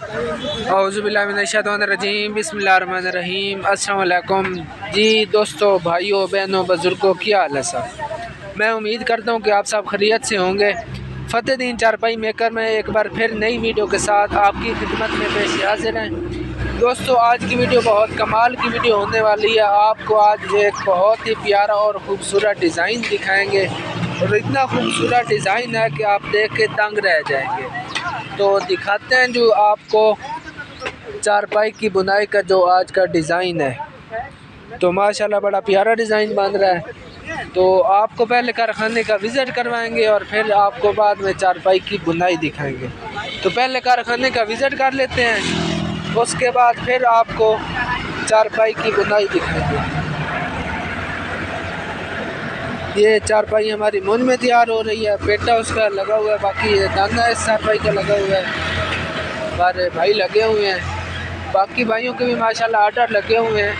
औज़ुबिल्लाहिमिनश्शैतानिर्रजीम बिस्मिल्लाहिर्रहमानिर्रहीम। अस्सलाम वालेकुम जी दोस्तों, भाइयों, बहनों, बुज़ुर्गों, क्या हाल है सब। मैं उम्मीद करता हूँ कि आप सब खैरियत से होंगे। फ़तेहदीन चारपाई मेकर में एक बार फिर नई वीडियो के साथ आपकी खिदमत में पेश हाज़िर हैं। दोस्तों, आज की वीडियो बहुत कमाल की वीडियो होने वाली है। आपको आज एक बहुत ही प्यारा और ख़ूबसूरत डिज़ाइन दिखाएँगे और इतना खूबसूरत डिज़ाइन है कि आप देख के दंग रह जाएंगे। तो दिखाते हैं जो आपको चारपाई की बुनाई का जो आज का डिज़ाइन है। तो माशाल्लाह बड़ा प्यारा डिज़ाइन बन रहा है। तो आपको पहले कारखाने का विज़िट करवाएंगे और फिर आपको बाद में चारपाई की बुनाई दिखाएंगे। तो पहले कारखाने का विज़िट कर लेते हैं, उसके बाद फिर आपको चारपाई की बुनाई दिखाएंगे। ये चारपाई हमारी मुंज में तैयार हो रही है, पेटा उसका लगा हुआ है, बाकी ये दाना इस चारपाई का लगा हुआ है। हमारे भाई लगे हुए हैं, बाकी भाइयों के भी माशाल्लाह आर्डर लगे हुए हैं।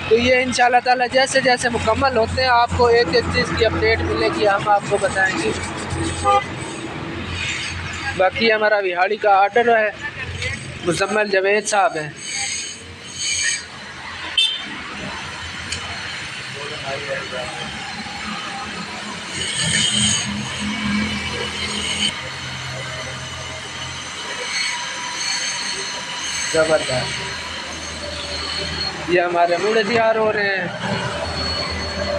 तो ये इंशाल्लाह ताला जैसे जैसे मुकम्मल होते हैं आपको एक एक चीज़ की अपडेट मिलेगी, हम आपको बताएंगे। बाकी हमारा बिहाड़ी का आर्डर है, मुजम्मल जवेद साहब हैं। ज़बरदस्त, ये हमारे मूड़े तैयार हो रहे हैं।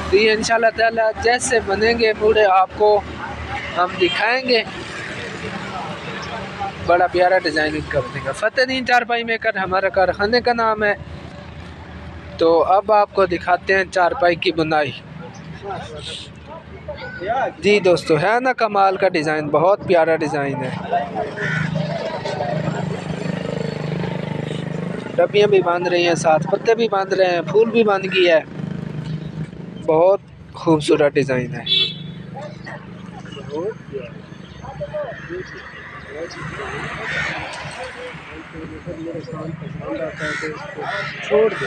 तो ये इंशाल्लाह ताला जैसे बनेंगे मूड़े आपको हम दिखाएंगे। बड़ा प्यारा डिज़ाइन इनका बनेगा। फ़तेहदीन चारपाई मेकर हमारा कारखाने का नाम है। तो अब आपको दिखाते हैं चारपाई की बुनाई। जी दोस्तों, है ना कमाल का डिज़ाइन, बहुत प्यारा डिज़ाइन है। डबियाँ भी बांध रही हैं, साथ पत्ते भी बांध रहे हैं, फूल भी बांध गया है। बहुत खूबसूरत डिज़ाइन है। छोड़ दो।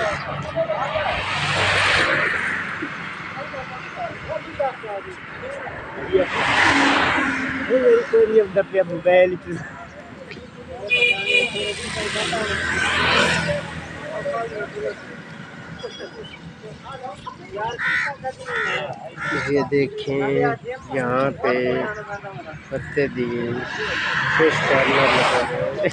ये देखें, यहाँ पे फ़तेहदीन फिश कॉर्नर लगा है।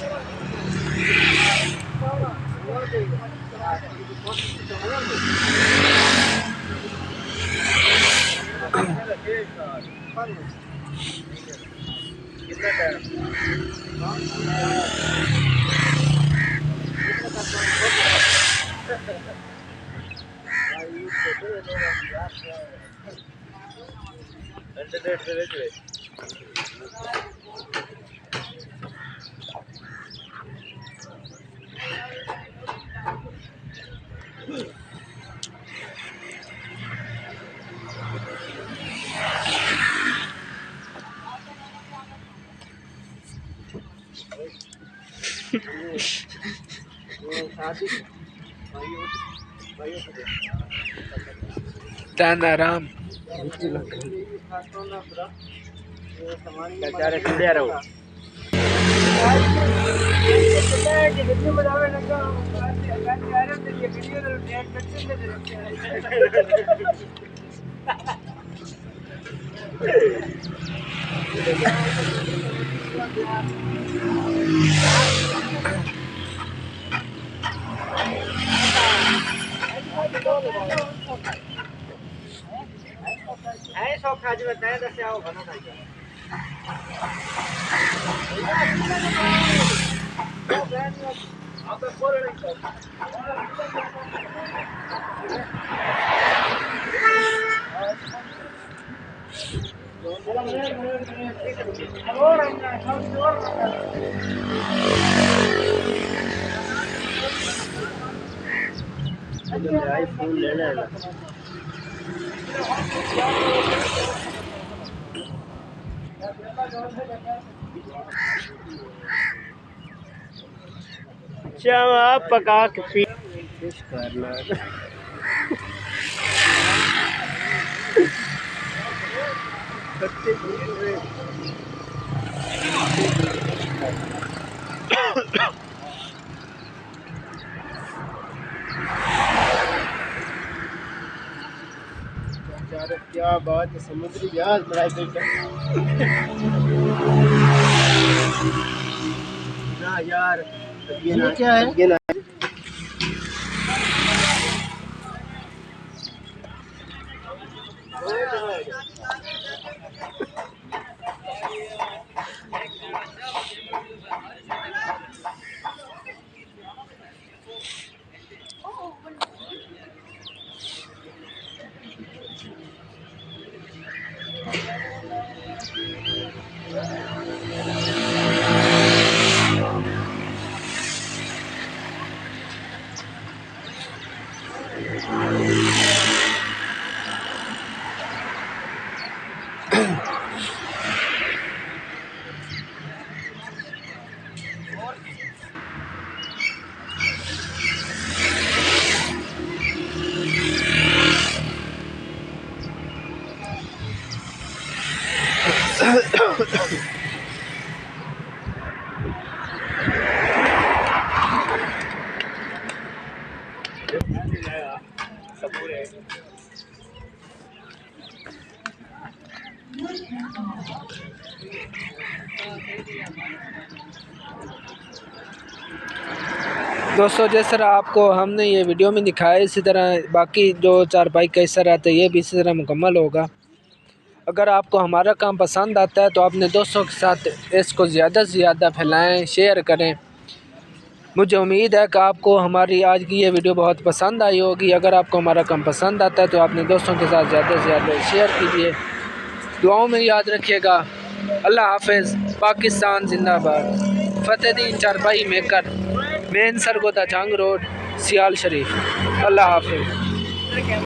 तन आराम फूल लेना। चावा पका के पी करना। क्या बात है, समुद्री जहाज बनाए ना यार। ये क्या है? ये ना दोस्तों जिस तरह आपको हमने ये वीडियो में दिखाया इसी तरह बाकी जो चारपाई का हिस्सा रहता है ये भी इसी तरह मुकम्मल होगा। अगर आपको हमारा काम पसंद आता है तो अपने दोस्तों के साथ इसको ज़्यादा से ज़्यादा फैलाएं, शेयर करें। मुझे उम्मीद है कि आपको हमारी आज की ये वीडियो बहुत पसंद आई होगी। अगर आपको हमारा काम पसंद आता है तो अपने दोस्तों के साथ ज़्यादा से ज़्यादा शेयर कीजिए। दुआओं में याद रखिएगा। अल्लाह हाफ़िज़। पाकिस्तान जिंदाबाद। फतेहदीन चारपाई मेकर, मेन सरगोदा जंग रोड, सियाल शरीफ। अल्लाह हाफ़िज़।